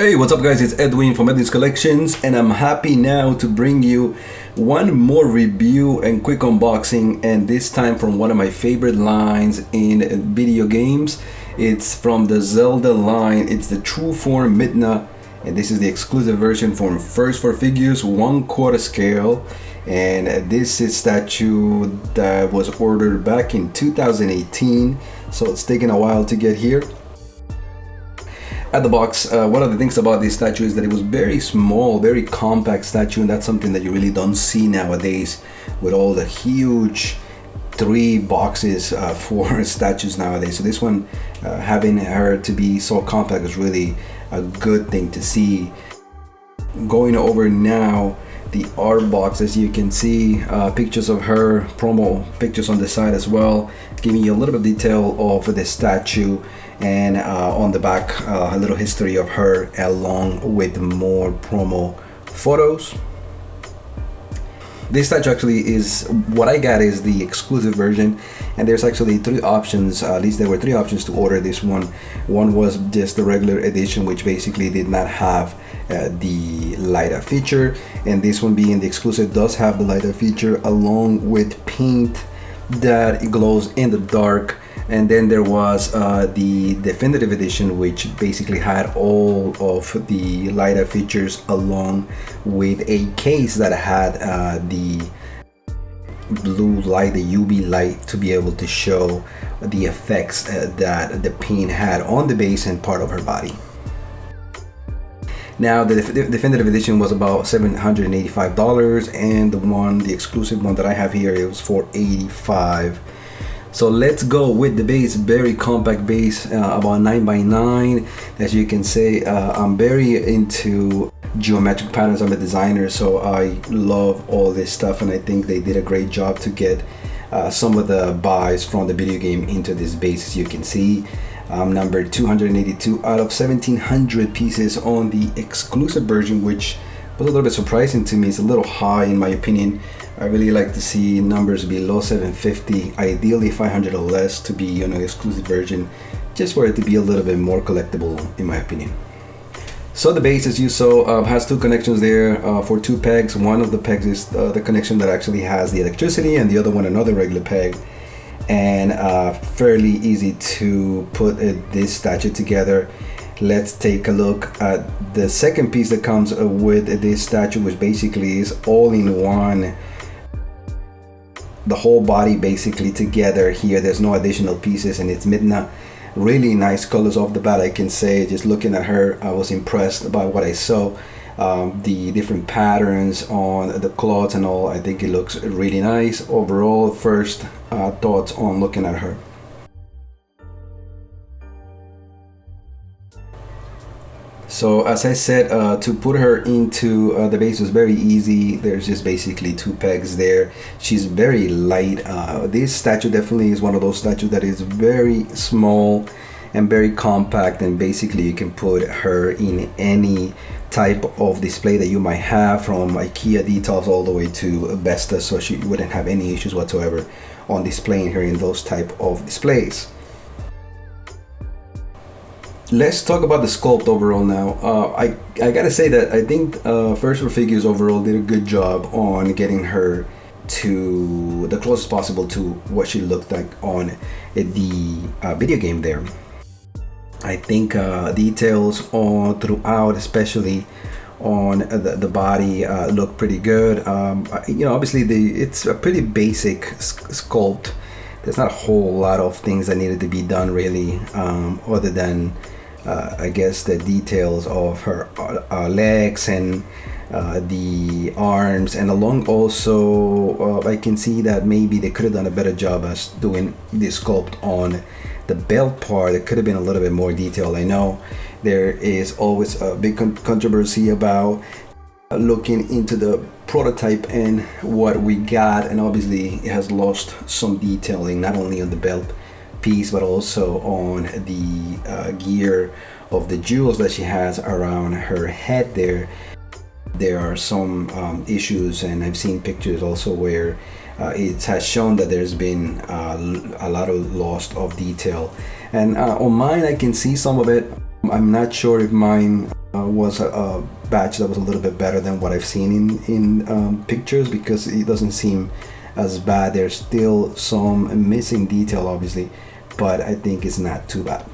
Hey, what's up guys, it's Edwin from Edwin's Collections, and I'm happy now to bring you one more review and quick unboxing, and this time from one of my favorite lines in video games. It's from the Zelda line. It's the True Form Midna, and this is the exclusive version from First for Figures 1/4 scale. And this is statue that was ordered back in 2018, so it's taken a while to get here. At the box, one of the things about this statue is that it was very small, very compact statue, and that's something that you really don't see nowadays with all the huge 3 boxes for statues nowadays. So this one, having her to be so compact is really a good thing to see. Going over now the art box, as you can see, pictures of her, promo pictures on the side as well, giving you a little bit of detail of the statue, and on the back a little history of her along with more promo photos. This statue actually is what I got is the exclusive version, and there's actually 3 options. At least there were 3 options to order this one. One was just the regular edition, which basically did not have the light up feature, and this one, being the exclusive, does have the light up feature along with paint that glows in the dark. And then there was the definitive edition, which basically had all of the light up features along with a case that had the blue light, the UV light, to be able to show the effects that the paint had on the base and part of her body. Now the definitive edition was about $785, and the exclusive one that I have here, it was $485. So let's go with the base. Very compact base, about 9x9. As you can see, I'm very into geometric patterns. I'm a designer, so I love all this stuff, and I think they did a great job to get some of the buys from the video game into this base. As you can see, number 282 out of 1700 pieces on the exclusive version, which was a little bit surprising to me. It's a little high in my opinion. I really like to see numbers below 750, ideally 500 or less, to be on an exclusive version, just for it to be a little bit more collectible in my opinion. So the base, as you saw, has 2 connections there for 2 pegs. One of the pegs is the connection that actually has the electricity, and the other one another regular peg. And fairly easy to put this statue together. Let's take a look at the second piece that comes with this statue, which basically is all in one. The whole body basically together here. There's no additional pieces, and it's Midna. Really nice colors off the bat, I can say. Just looking at her, I was impressed by what I saw. The different patterns on the cloths and all, I think it looks really nice. Overall, first thoughts on looking at her. So as I said, to put her into the base was very easy. There's just basically 2 pegs there. She's very light. This statue definitely is one of those statues that is very small and very compact, and basically you can put her in any type of display that you might have, from IKEA details all the way to Vesta, so she wouldn't have any issues whatsoever on displaying her in those type of displays. Let's talk about the sculpt overall now. I gotta say that I think First for Figures overall did a good job on getting her to the closest possible to what she looked like on the video game there. I think details on throughout, especially on the body, look pretty good. You know, obviously it's a pretty basic sculpt. There's not a whole lot of things that needed to be done really, other than I guess the details of her legs and the arms, and along also I can see that maybe they could have done a better job as doing this sculpt on the belt part. It could have been a little bit more detailed. I know there is always a big controversy about looking into the prototype and what we got, and obviously it has lost some detailing, not only on the belt piece but also on the gear of the jewels that she has around her head there. There are some issues, and I've seen pictures also where it has shown that there's been a lot of loss of detail, and on mine I can see some of it. I'm not sure if mine was a batch that was a little bit better than what I've seen in pictures, because it doesn't seem as bad. There's still some missing detail obviously, but I think it's not too bad.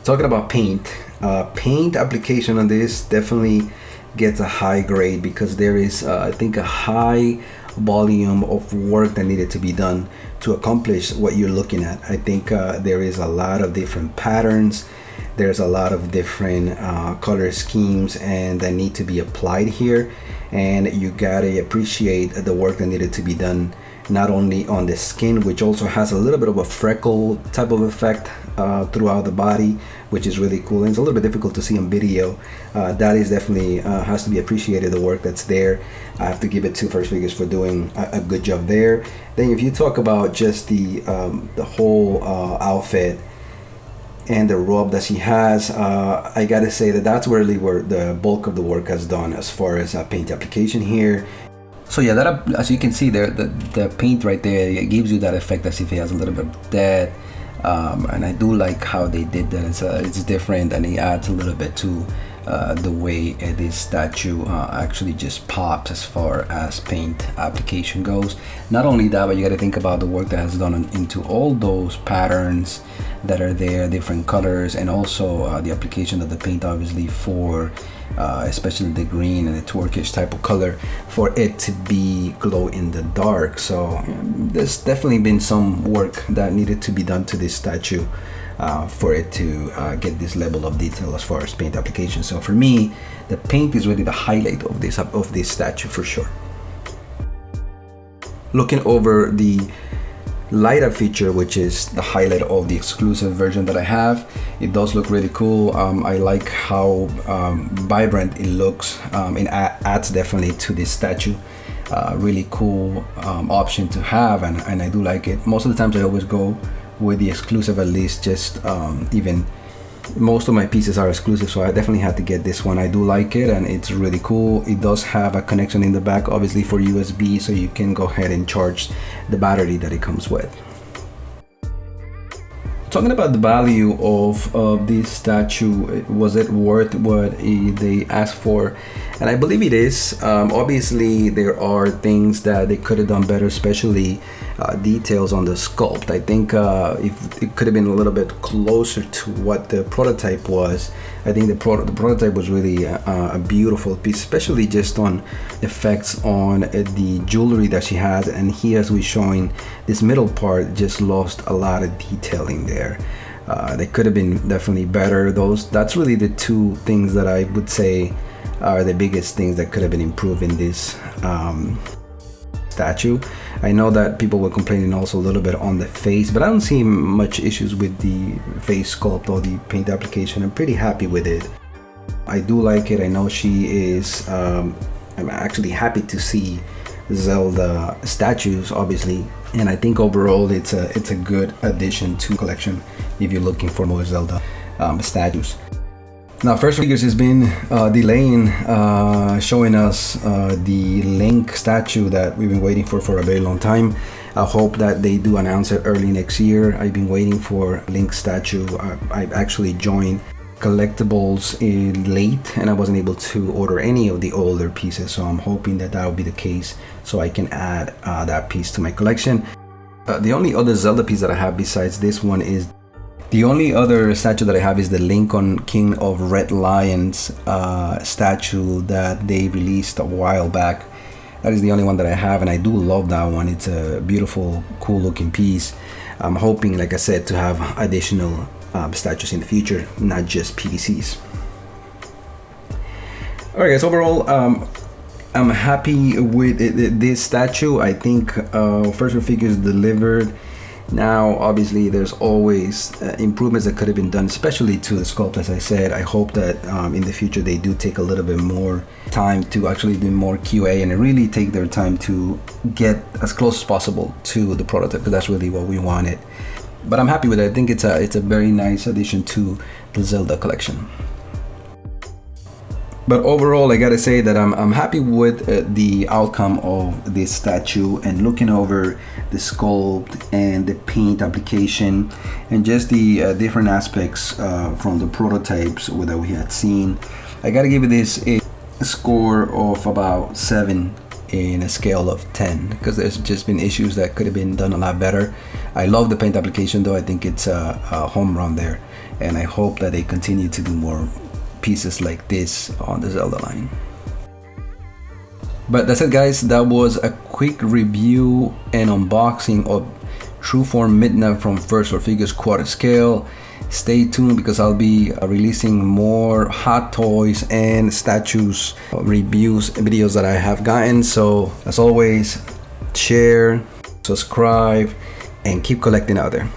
Talking about paint, paint application on this definitely gets a high grade, because there is I think a high volume of work that needed to be done to accomplish what you're looking at. I think there is a lot of different patterns, there's a lot of different color schemes and that need to be applied here, and you gotta appreciate the work that needed to be done, not only on the skin, which also has a little bit of a freckle type of effect throughout the body, which is really cool, and it's a little bit difficult to see on video. That is definitely has to be appreciated, the work that's there. I have to give it to First Figures for doing a good job there. Then if you talk about just the whole outfit and the robe that she has, I gotta say that that's really where the bulk of the work has done as far as paint application here. So yeah, that, as you can see there, the paint right there, it gives you that effect as if it has a little bit of dead, and I do like how they did that. It's different, and it adds a little bit to the way this statue actually just pops as far as paint application goes. Not only that, but you got to think about the work that has done into all those patterns that are there, different colors, and also the application of the paint obviously for especially the green and the turquoise type of color, for it to be glow in the dark. So there's definitely been some work that needed to be done to this statue for it to get this level of detail as far as paint application. So for me, the paint is really the highlight of this statue for sure. Looking over the light up feature, which is the highlight of the exclusive version that I have, it does look really cool. I like how vibrant it looks. It adds definitely to this statue. Really cool option to have, and I do like it. Most of the times I always go with the exclusive, at least just even most of my pieces are exclusive, so I definitely had to get this one. I do like it, and it's really cool. It does have a connection in the back obviously for USB, so you can go ahead and charge the battery that it comes with. Talking about the value of this statue, was it worth what they asked for? And I believe it is. Obviously there are things that they could have done better, especially details on the sculpt. I think if it could have been a little bit closer to what the prototype was. I think the prototype was really a beautiful piece, especially just on effects on the jewelry that she has, and here as we're showing, this middle part just lost a lot of detailing there. They could have been definitely better. That's really the two things that I would say are the biggest things that could have been improved in this statue. I know that people were complaining also a little bit on the face, but I don't see much issues with the face sculpt or the paint application. I'm pretty happy with it. I do like it. I know she is I'm actually happy to see Zelda statues obviously, and I think overall it's a good addition to the collection if you're looking for more Zelda statues. Now First Figures has been delaying showing us the Link statue that we've been waiting for a very long time. I hope that they do announce it early next year. I've been waiting for Link statue. I've actually joined collectibles late, and I wasn't able to order any of the older pieces, so I'm hoping that will be the case so I can add that piece to my collection. The only other Zelda piece that I have besides this one is the only other statue that I have is the Lincoln King of Red Lions statue that they released a while back. That is the only one that I have, and I do love that one. It's a beautiful, cool looking piece. I'm hoping, like I said, to have additional statues in the future, not just PVCs. Alright guys, overall I'm happy with this statue. I think First Figures delivered. Now obviously there's always improvements that could have been done, especially to the sculpt. As I said, I hope that in the future they do take a little bit more time to actually do more QA and really take their time to get as close as possible to the prototype, because that's really what we wanted. But I'm happy with it. I think it's a very nice addition to the Zelda collection. But overall, I gotta say that I'm happy with the outcome of this statue, and looking over the sculpt and the paint application and just the different aspects from the prototypes that we had seen. I gotta give this a score of about 7 in a scale of 10, because there's just been issues that could have been done a lot better. I love the paint application though. I think it's a home run there, and I hope that they continue to do more pieces like this on the Zelda line. But that's it, guys. That was a quick review and unboxing of Trueform Midna from First Four Figures quarter scale. Stay tuned, because I'll be releasing more hot toys and statues reviews videos that I have gotten. So as always, share, subscribe, and keep collecting out there.